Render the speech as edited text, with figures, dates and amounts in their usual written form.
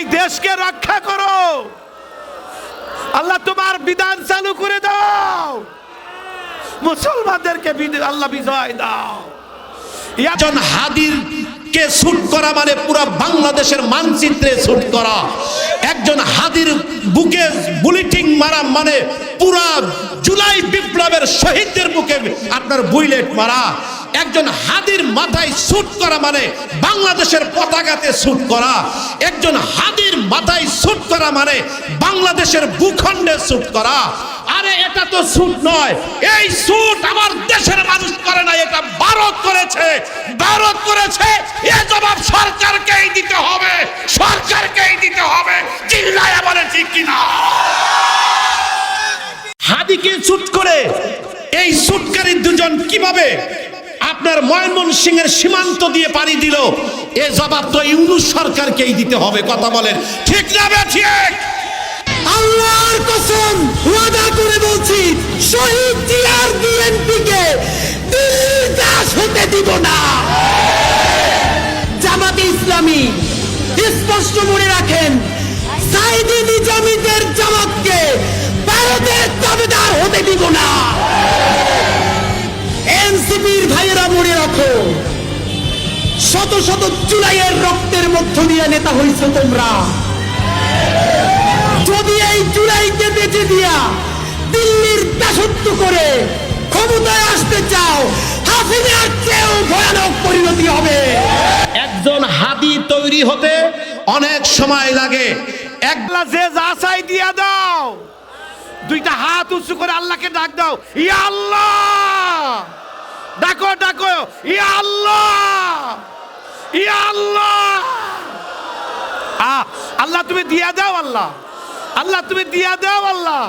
এই দেশকে রক্ষা করো আল্লাহ, তোমার বিধান চালু করে দাও, মুসলমানদেরকে আল্লাহ বিজয় দাও। একজন হাদির কে শুট করা মানে পুরো বাংলাদেশের মানচিত্রে শুট করা। একজন হাদির বুকে বুলেটিং মারা মানে পুরা জুলাই বিপ্লবের শহীদদের বুকে আপনার বুলেট মারা। একজন হাদির মাথায় শুট করা মানে বাংলাদেশের পতাকাতে শুট করা। একজন হাদির মাথায় শুট করা মানে বাংলাদেশের ভূখণ্ডে শুট করা। আরে এটা তো শুট নয়, এই শুট আমার দেশের মানুষ করে না, এটা ভারত করেছে। ভারত করেছে, এর জবাব সরকারকেই দিতে হবে, সরকারকেই দিতে হবে। চিল্লায় বলে ঠিক কিনা? হাদিকে শুট করে এই শুটকারী দুজন কিভাবে আপনার ময়মনসিংহের সীমান্ত দিয়ে পাড়ি দিল, এ জবাব তো ইউনূস সরকারকেই দিতে হবে। কথা বলেন ঠিক না ঠিক? আল্লাহর কসম ওয়াদা করে বলছি, শহীদ জিয়ার বিএনপিকে দিল্লির দাস হতে দিব না। জামাতে ইসলামী স্পষ্ট মনে রাখেন, সাইদি নিজামীদের জামাতকে ভারতের দাবিদার হতে দিব না। এনসিপির ভাইয়েরা মনে রাখো, শত শত জুলাইয়ের রক্তের মধ্য দিয়ে নেতা হইছো তোমরা। যদি এই জুলাইকে বেঁচে দিয়া দিল্লির দাসত্ব করে ক্ষমতায় আসতে চাও, হাসিনার চেয়েও ভয়ানক পরিণতি হবে। একজন হাদি তৈরি হতে অনেক সময় লাগে। একলা যে যা চাই দিয়া দাও, দুইটা হাত উঁচু করে আল্লাহকে ডাক দাও, ইয়া আল্লাহ, ডাকো ডাকো, ইয়া আল্লাহ, ইয়া আল্লাহ। আল্লাহ তুমি দিয়া দাও, আল্লাহ, আল্লাহ তুমি দিয়া দাও, আল্লাহ।